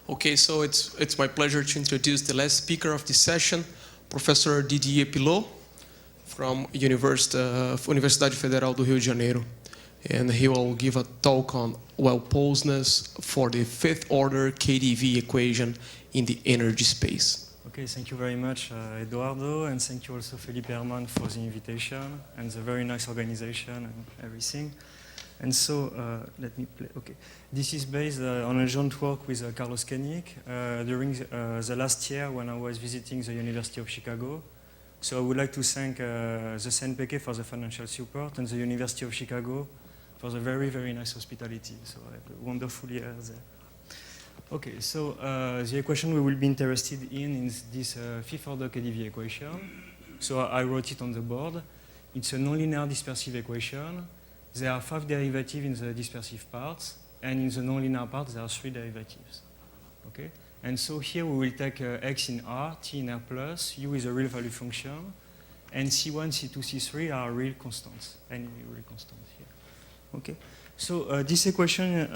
Okay, so it's my pleasure to introduce the last speaker of this session, Professor Didier Pilot from Universidade Federal do Rio de Janeiro. And he will give a talk on well-posedness for the fifth order KdV equation in the energy space. Okay, thank you very much, Eduardo, and thank you also Felipe Herman for the invitation and the very nice organization and everything. And so, let me play, okay. This is based on a joint work with Carlos Koenig during the last year when I was visiting the University of Chicago. So I would like to thank the CNPq for the financial support and the University of Chicago for the very, very nice hospitality. So I had a wonderful year there. Okay, so the equation we will be interested in is this fifth order KdV equation. So I wrote it on the board. It's a nonlinear dispersive equation. There are 5 derivatives in the dispersive parts, and in the nonlinear part there are 3 derivatives. Okay? And so here we will take x in R, t in R plus, u is a real value function, and C1, C2, C3 are real constants, any real constant here. Okay? So this equation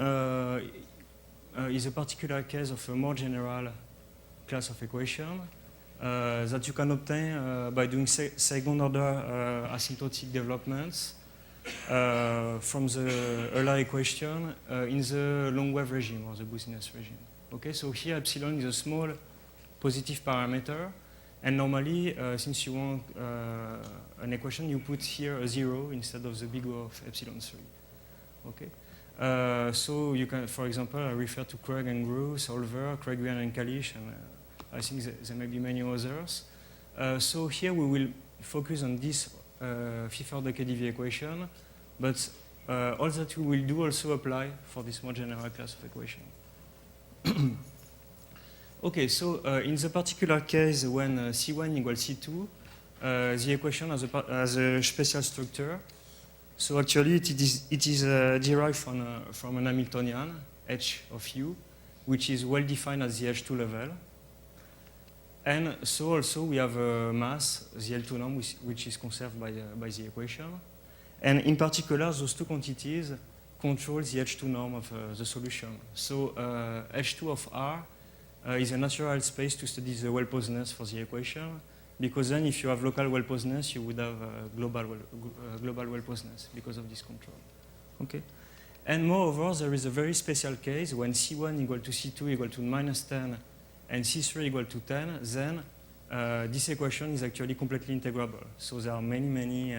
is a particular case of a more general class of equation that you can obtain by doing second order asymptotic developments from the Euler equation in the long wave regime or the Boussinesq regime. Okay, so here epsilon is a small positive parameter, and normally since you want an equation, you put here a 0 instead of the big O of epsilon 3. Okay, so you can, for example, I refer to Craig and Grew, Solver, Craig-Wian and Kalish, and I think there may be many others. So here we will focus on this fifth order KdV equation, but all that we will do also apply for this more general class of equation. Okay, so in the particular case when C1 equals C2, the equation has a special structure. So actually it is derived from an Hamiltonian, H of U, which is well defined at the H2 level. And so also we have a mass, the L2 norm, which is conserved by the equation. And in particular, those two quantities control the H2 norm of the solution. So H2 of R is a natural space to study the well-posedness for the equation, because then if you have local well-posedness, you would have global well-posedness because of this control. Okay? And moreover, there is a very special case when C1 equal to C2 equal to -10 and C3 equal to 10, then this equation is actually completely integrable. So there are many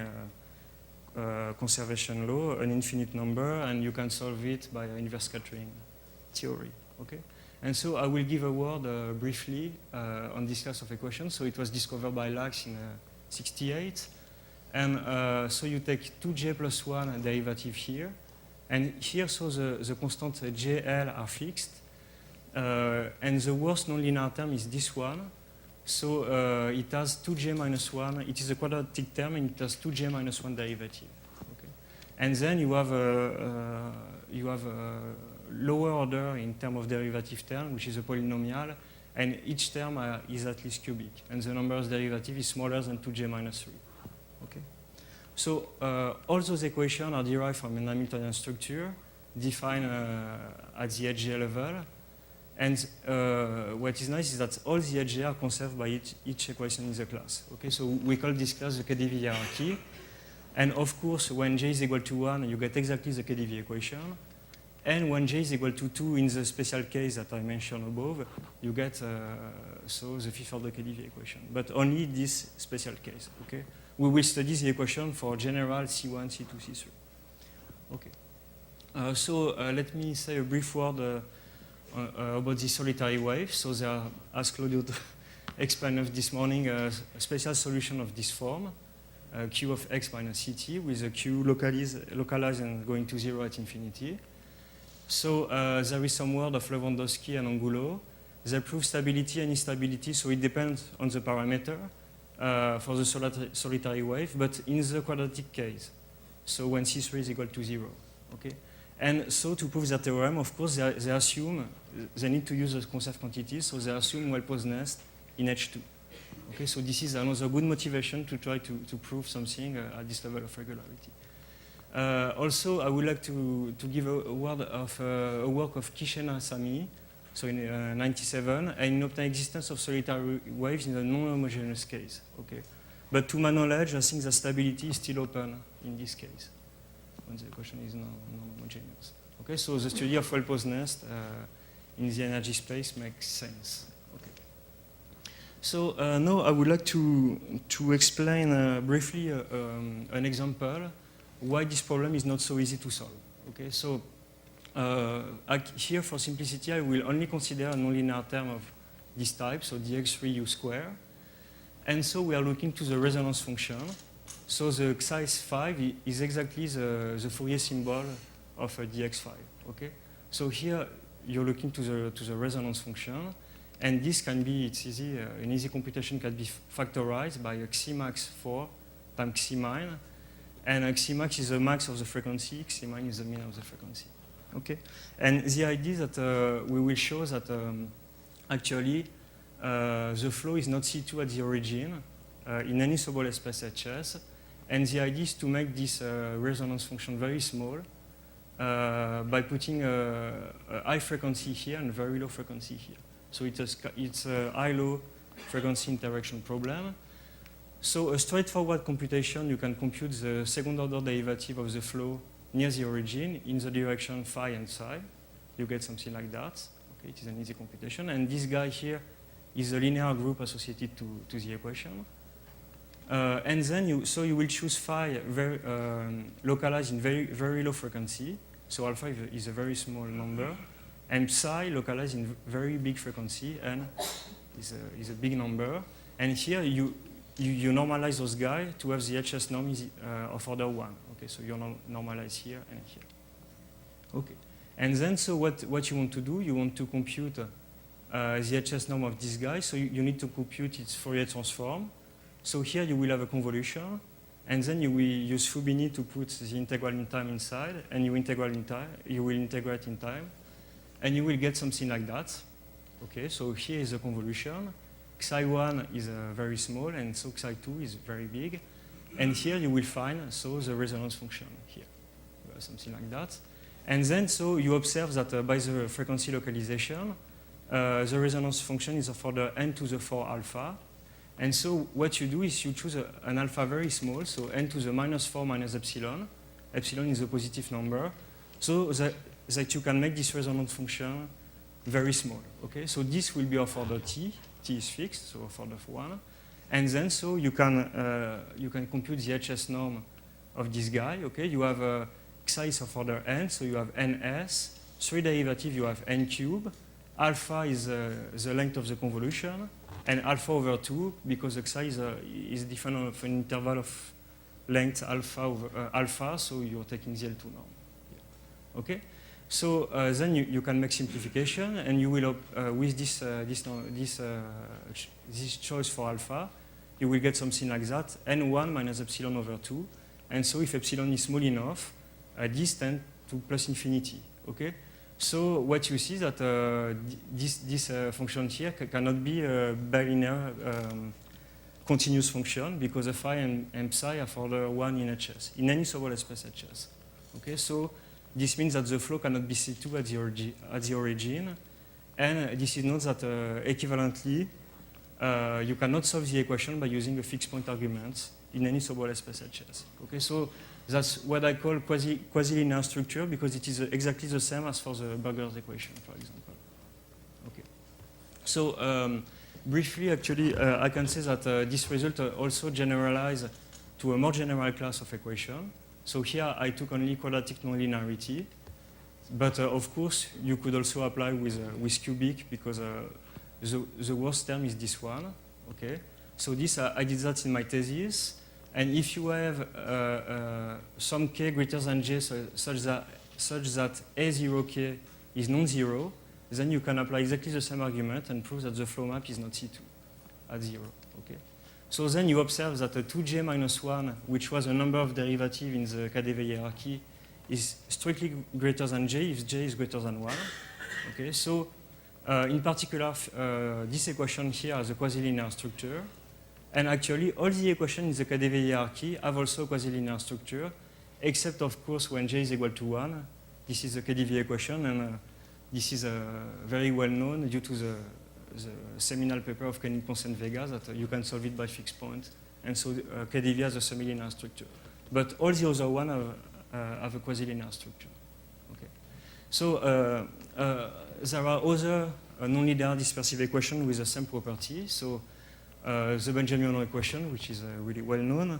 conservation law, an infinite number, and you can solve it by inverse scattering theory. Okay? And so I will give a word briefly on this class of equations. So it was discovered by Lax in '68. And so you take 2j plus 1 derivative here. And here, so the constant jl are fixed. And the worst nonlinear term is this one. So it has 2j minus 1. It is a quadratic term, and it has 2j minus 1 derivative. Okay? And then you have a lower order in terms of derivative term, which is a polynomial, and each term is at least cubic, and the number's derivative is smaller than 2j minus 3. Okay? So all those equations are derived from an Hamiltonian structure defined at the HJ level. And what is nice is that all the HJ are conserved by each equation in the class. Okay, so we call this class the KdV hierarchy. And of course, when j is equal to 1, you get exactly the KdV equation. And when j is equal to 2 in the special case that I mentioned above, you get so the fifth order KdV equation. But only this special case. Okay, we will study the equation for general C1, C2, C3. Okay, so let me say a brief word about the solitary wave. So there are, as Claudio explained this morning, a special solution of this form, q of x minus ct, with a q localized and going to 0 at infinity. So there is some word of Lewandowski and Angulo. They prove stability and instability, so it depends on the parameter for the solitary wave, but in the quadratic case, so when C3 is equal to 0. Okay? And so to prove that theorem, of course, they assume, they need to use the conserved quantities, so they assume well-posedness in H2. Okay, so this is another good motivation to try to prove something at this level of regularity. Also, I would like to give a word of a work of Kishen Asami. so in 97, and obtain existence of solitary waves in a non-homogeneous case. Okay, but to my knowledge, I think the stability is still open in this case when the equation is non-homogeneous. Okay, so the study of well-posed nest in the energy space makes sense. Okay. So now I would like to explain briefly an example why this problem is not so easy to solve. Okay, so here for simplicity I will only consider a nonlinear term of this type, so dx3u square. And so we are looking to the resonance function. So the size 5 is exactly the Fourier symbol of dx5. Okay, so here you're looking to the resonance function, and this can be, it's easy, an easy computation can be factorized by a xi max 4 times xi min, and xi max is the max of the frequency, xi min is the mean of the frequency. Okay, and the idea is that we will show that actually the flow is not C2 at the origin in any Sobolev space HS, and the idea is to make this resonance function very small by putting a high frequency here and very low frequency here. So it's a high-low frequency interaction problem. So a straightforward computation, you can compute the second-order derivative of the flow near the origin in the direction phi and psi. You get something like that. Okay, it is an easy computation. And this guy here is a linear group associated to the equation. And then you will choose phi localized in very low frequency. So alpha is a very small number. And psi localized in very big frequency, n is a big number. And here you normalize those guys to have the HS norm of order 1. Okay, so you normalize here and here. Okay, and then so what you want to do? You want to compute the HS norm of this guy. So you need to compute its Fourier transform. So here you will have a convolution, and then you will use Fubini to put the integral in time inside, and you will integrate in time, and you will get something like that. Okay, so here is a convolution. Xi1 is very small, and so Xi2 is very big. And here you will find the resonance function here, something like that. And then so you observe that by the frequency localization, the resonance function is of order n to the 4 alpha. And so what you do is you choose an alpha very small, so n to the minus 4 minus epsilon. Epsilon is a positive number, so that you can make this resonance function very small. Okay, so this will be of order t. T is fixed, so of order 1. And then so you can compute the HS norm of this guy. Okay, you have xi is of order n, so you have ns. 3 derivative, you have n cube. Alpha is the length of the convolution, and alpha over 2 because the xi is different of an interval of length alpha over alpha, so you're taking the L2 norm. Yeah. Okay. So then you can make simplification, and you will with this choice for alpha, you will get something like that: n1 minus epsilon over 2. And so if epsilon is small enough, this tends to plus infinity. Okay. So what you see is that this function here cannot be a bilinear continuous function because the phi and psi are for order 1 in HS in any Sobolev space HS. Okay. So this means that the flow cannot be C2 at the origin, and this is not that equivalently you cannot solve the equation by using a fixed point argument in any Sobolev space HS. Okay, so that's what I call quasi-linear structure because it is exactly the same as for the Burger's equation, for example. Okay, so briefly, actually, I can say that this result also generalizes to a more general class of equation. So here I took only quadratic nonlinearity, but of course you could also apply with cubic because the worst term is this one. Okay, so this I did that in my thesis, and if you have some k greater than j such that a0k is non-zero, then you can apply exactly the same argument and prove that the flow map is not C2 at 0. Okay. So then you observe that 2j minus 1, which was a number of derivative in the KdV hierarchy, is strictly greater than j if j is greater than 1. Okay, so in particular, this equation here has a quasi-linear structure. And actually, all the equations in the KdV hierarchy have also a quasi-linear structure, except, of course, when j is equal to 1. This is the KdV equation, and This is very well known due to the seminal paper of Koenig, Pons, and Vega that you can solve it by fixed point. And so KDV has a semi-linear structure. But all the other ones have a quasi-linear structure. Okay. So there are other non-linear dispersive equations with the same property. So the Benjamin-Ono equation, which is really well known.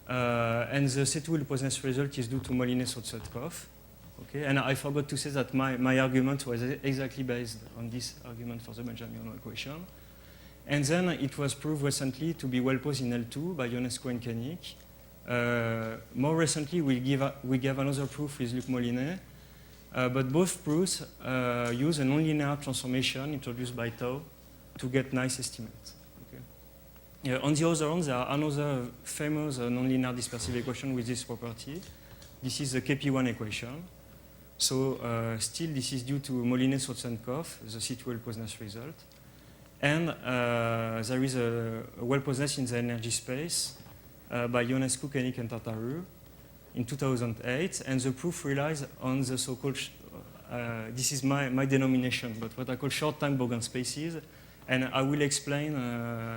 And the C2-Wilpozness result is due to Moline-Sotsutkov. Okay, and I forgot to say that my argument was exactly based on this argument for the Benjamin-Ono equation. And then it was proved recently to be well-posed in L2 by Ionescu and Koenig. More recently, we gave another proof with Luc Molinet, but both proofs use a nonlinear transformation introduced by Tau to get nice estimates. Okay. On the other hand, there are another famous nonlinear dispersive equation with this property. This is the KP1 equation. So still, this is due to Moline-Sotsutkov, the C2-Wilpozness result. And there is a well-posedness in the energy space by Ionescu, Koenig, and Tartaru in 2008. And the proof relies on the so-called, this is my denomination, but what I call short-time Bogan spaces. And I will explain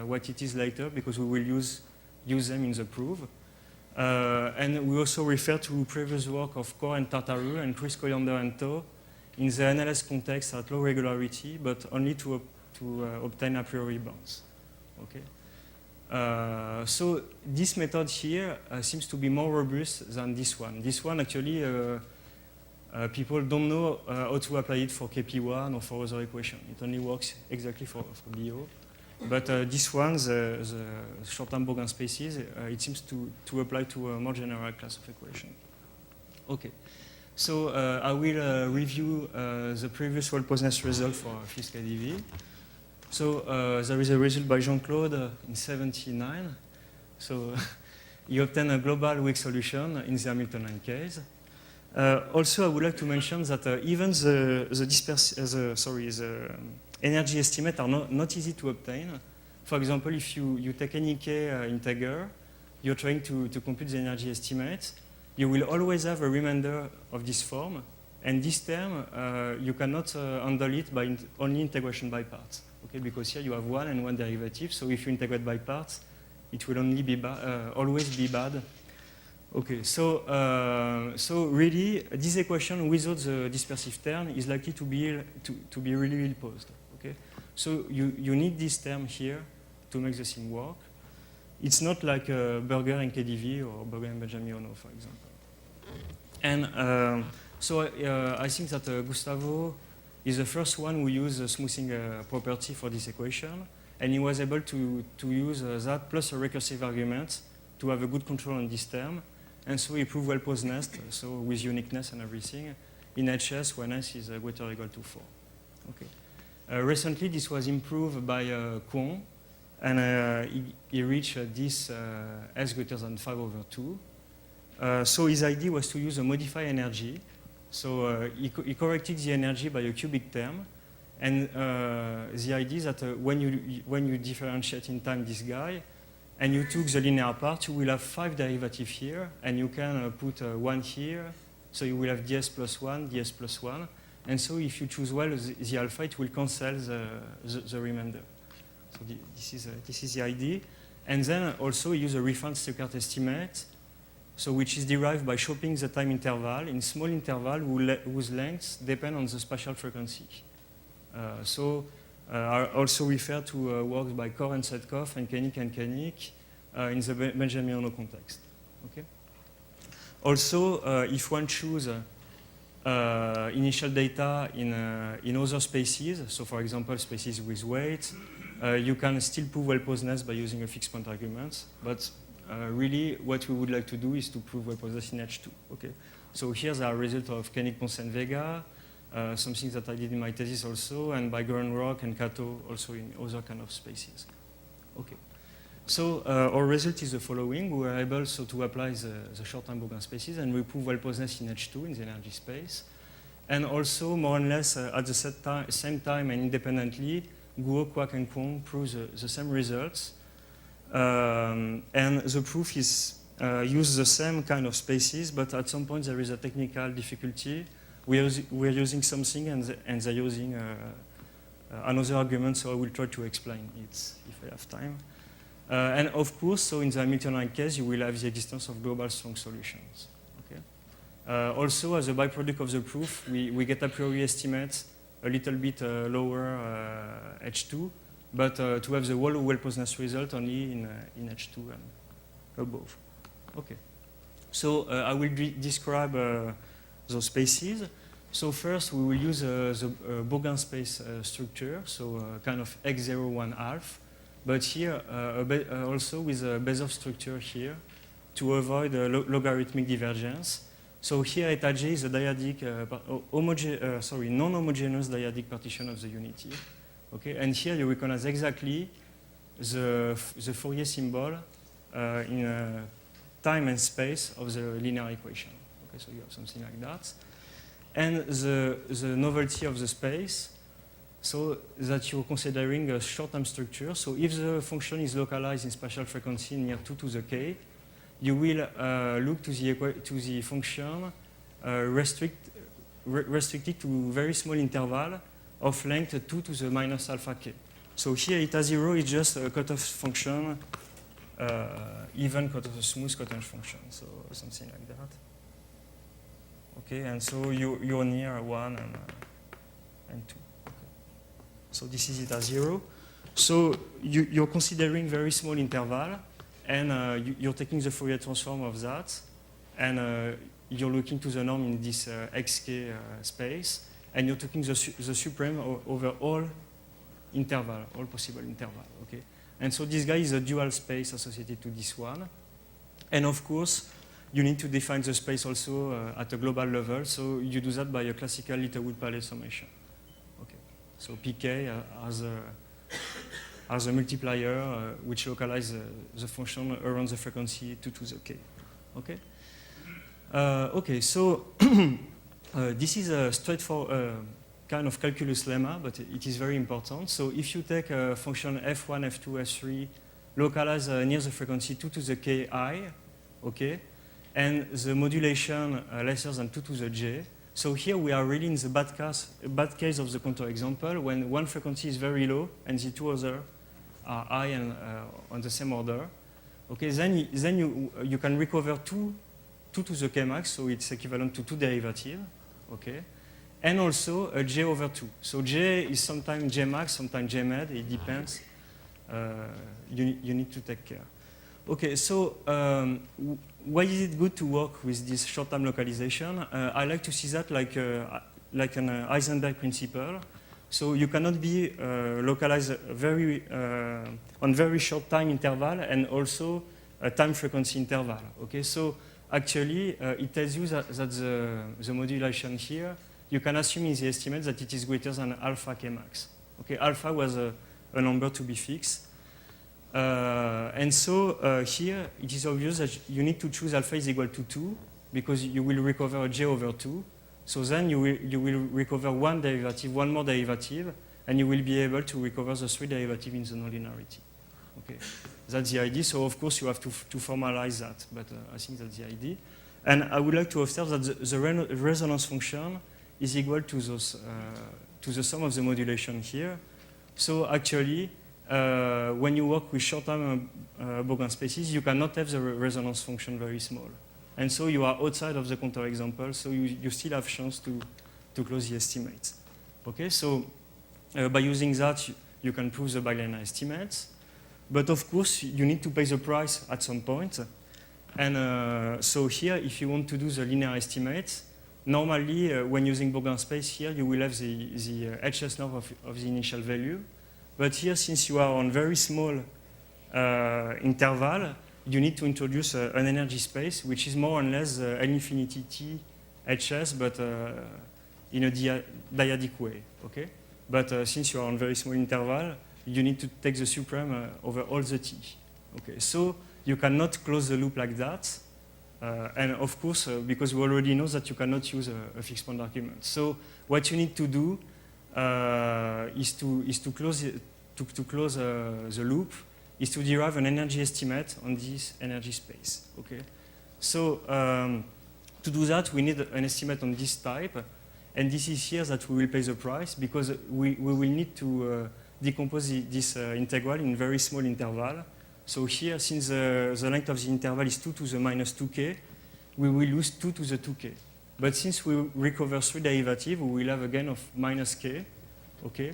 what it is later, because we will use them in the proof. And we also refer to previous work of Kor and Tartaru and Chris Coriander and Tau in the NLS context at low regularity, but only to obtain a priori bounds. Okay. So this method here seems to be more robust than this one. This one actually, people don't know how to apply it for KP1 or for other equation. It only works exactly for BO. But this one, the short-term Bogan spaces, it seems to apply to a more general class of equation. Okay. So I will review the previous well-posedness result for Fields KDV. So there is a result by Jean-Claude in 1979. So he obtained a global weak solution in the Hamiltonian case. Also, I would like to mention that even the energy estimates are not easy to obtain. For example, if you take any k integer, you're trying to compute the energy estimate, you will always have a remainder of this form. And this term, you cannot handle it by only integration by parts. Okay, because here you have one and one derivative. So if you integrate by parts, it will only be always be bad. Okay, so really, this equation without the dispersive term is likely to be really ill-posed. Okay, so you need this term here to make the thing work. It's not like Berger and KDV or Berger and Benjamin-Ono, for example. And so I think that Gustavo is the first one who used the smoothing property for this equation, and he was able to use that plus a recursive argument to have a good control on this term. And so he proved well-posedness, so with uniqueness and everything, in HS when S is greater or equal to 4. Okay. Recently, this was improved by Kwon, and he reached this S greater than 5/2. So his idea was to use a modified energy. So he corrected the energy by a cubic term, and the idea is that when you differentiate in time this guy, and you took the linear part, you will have 5 derivatives here, and you can put 1 here, so you will have ds plus 1, ds plus 1, and so if you choose well the alpha, it will cancel the remainder. So this is the idea. And then also use a refined Stuckart estimate, so which is derived by chopping the time interval in small interval whose lengths depend on the spatial frequency. I also refer to works by Kor and Sotsutkov and Koenig in the Benjamin-Ono context. Okay. Also, if one chooses initial data in other spaces, so for example spaces with weight, you can still prove well-posedness by using a fixed point argument. But really, what we would like to do is to prove well-posedness in H2. Okay. So here's our result of Koenig, Pons, and Vega. Something that I did in my thesis also, and by Gorenrock and Kato also in other kind of spaces. Okay. So our result is the following. We were able to apply the short-time Bogan spaces, and we prove well-posedness in H2 in the energy space. And also, more or less, at the same time and independently, Guo, Kwak, and Kwon prove the same results. And the proof is use the same kind of spaces, but at some point there is a technical difficulty we're using something and they're using another argument, so I will try to explain it if I have time. And of course, so in the Hamiltonian case, you will have the existence of global strong solutions. Okay? Also, as a byproduct of the proof, we get a priori estimates a little bit lower H2, but to have the whole well-Posner's result only in H2 and above. Okay. So I will describe those spaces. So first, we will use the Bogin space structure, so kind of x01 half, but here also with a Bezoff structure here to avoid logarithmic divergence. So here eta J is a dyadic, non-homogeneous dyadic partition of the unity. Okay, and here you recognize exactly the Fourier symbol in time and space of the linear equation. Okay, so you have something like that. And the novelty of the space, so that you're considering a short-term structure. So if the function is localized in spatial frequency near 2 to the k, you will look to the function restricted to very small interval of length 2 to the minus alpha k. So here eta 0 is just a cutoff function, even cutoff, smooth cutoff function, so something like that. Okay, and so you're near 1 and 2. Okay. So this is eta 0. So you're considering very small interval, and you're taking the Fourier transform of that, and you're looking to the norm in this xk space, and you're taking the supreme over all interval, all possible interval. Okay, and so this guy is a dual space associated to this one, and of course you need to define the space also at a global level. So you do that by a classical Littlewood-Paley summation. Okay, so pk as a multiplier which localizes the function around the frequency 2 to the k. Okay. Okay, so this is a straightforward kind of calculus lemma, but it is very important. So if you take a function f1, f2, f3, localized near the frequency 2 to the ki, okay, and the modulation lesser than 2 to the j. So here we are really in the bad case of the counter example, when one frequency is very low and the two other are high and on the same order. Okay, then you can recover 2 to the k max, so it's equivalent to 2 derivative. Okay, and also a j over 2. So j is sometimes j max, sometimes j med. It depends. You need to take care. Okay, so why is it good to work with this short-term localization? I like to see that like an Heisenberg principle. So you cannot be localized on very short time interval and also a time frequency interval. Okay, so actually it tells you that the modulation here, you can assume in the estimate that it is greater than alpha k max. Okay, alpha was a number to be fixed. And so here it is obvious that you need to choose alpha is equal to 2 because you will recover a j over 2. So then you will recover one more derivative, and you will be able to recover the 3 derivative in the nonlinearity. Okay, that's the idea. So of course you have to formalize that, but I think that's the idea. And I would like to observe that the resonance function is equal to the sum of the modulation here. So actually, when you work with short-term Bogin spaces, you cannot have the resonance function very small. And so you are outside of the counterexample, so you still have chance to close the estimates. Okay, so by using that, you can prove the bilinear estimates. But of course, you need to pay the price at some point. And so here, if you want to do the linear estimates, normally when using Bogin space here, you will have the HS norm of the initial value. But here, since you are on very small interval, you need to introduce an energy space, which is more or less L infinity T HS, but in a dyadic way. Okay? But since you are on very small interval, you need to take the supreme over all the T. Okay? So you cannot close the loop like that. And of course, because we already know that you cannot use a fixed point argument. So what you need to do is to close the loop, is to derive an energy estimate on this energy space. Okay, so to do that, we need an estimate on this type, And this is here that we will pay the price, because we will need to decompose this integral in very small interval. So here, since the length of the interval is 2 to the minus 2k, we will lose 2 to the 2k. But since we recover 3 derivatives, we will have a gain of minus k. Okay?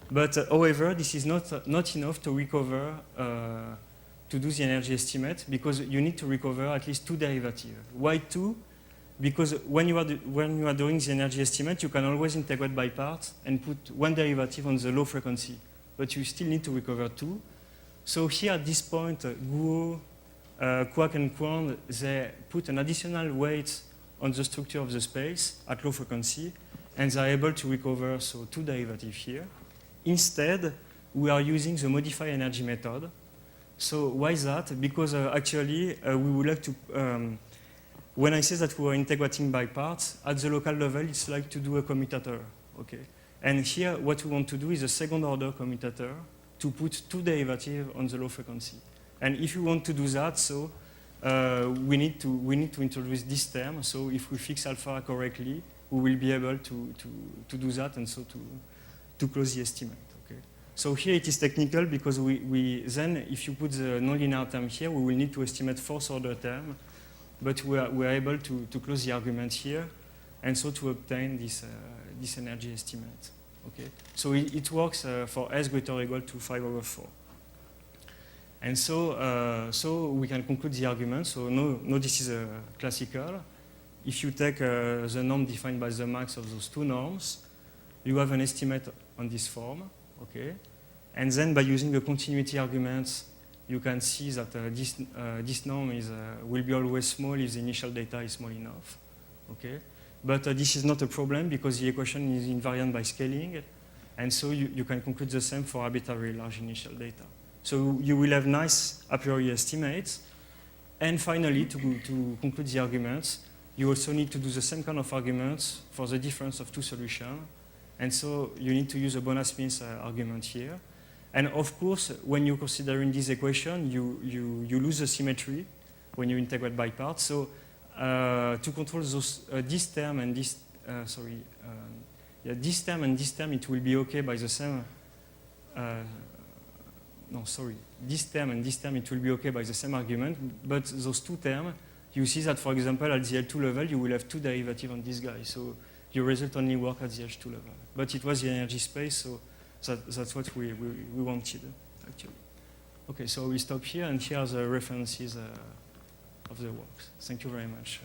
But however, this is not enough to recover, to do the energy estimate, because you need to recover at least 2 derivatives. Why 2? Because when you are doing the energy estimate, you can always integrate by parts and put 1 derivative on the low frequency. But you still need to recover 2. So here at this point, Guo, Kwak, and Kwon, they put an additional weight on the structure of the space at low frequency, and they are able to recover 2 derivatives here. Instead, we are using the modified energy method. So why is that? Because actually, we would like to, when I say that we are integrating by parts, at the local level, it's like to do a commutator. Okay? And here, what we want to do is a second order commutator to put 2 derivatives on the low frequency. And if you want to do that, so we need to introduce this term. So if we fix alpha correctly, we will be able to do that, and so to close the estimate. Okay. So here it is technical, because we then, if you put the nonlinear term here, we will need to estimate 4th order term, but we are able to close the argument here, and so to obtain this energy estimate. Okay. So it works for s greater or equal to 5/4. And so we can conclude the argument. So no, this is a classical. If you take the norm defined by the max of those 2 norms, you have an estimate on this form. Okay. And then by using the continuity arguments, you can see that this norm will be always small if the initial data is small enough. Okay. But this is not a problem, because the equation is invariant by scaling, and so you can conclude the same for arbitrarily large initial data. So you will have nice a priori estimates. And finally, to conclude the arguments, you also need to do the same kind of arguments for the difference of 2 solutions. And so you need to use a Bona-Smith argument here. And of course, when you're considering this equation, you lose the symmetry when you integrate by parts. So to control those, this term and this, this term and this term, it will be okay by the same, this term and this term, it will be okay by the same argument, but those 2 terms, you see that, for example, at the L2 level, you will have 2 derivatives on this guy, so your result only work at the H2 level. But it was the energy space, so that's what we wanted, actually. Okay, so we stop here, and here are the references of the works. Thank you very much.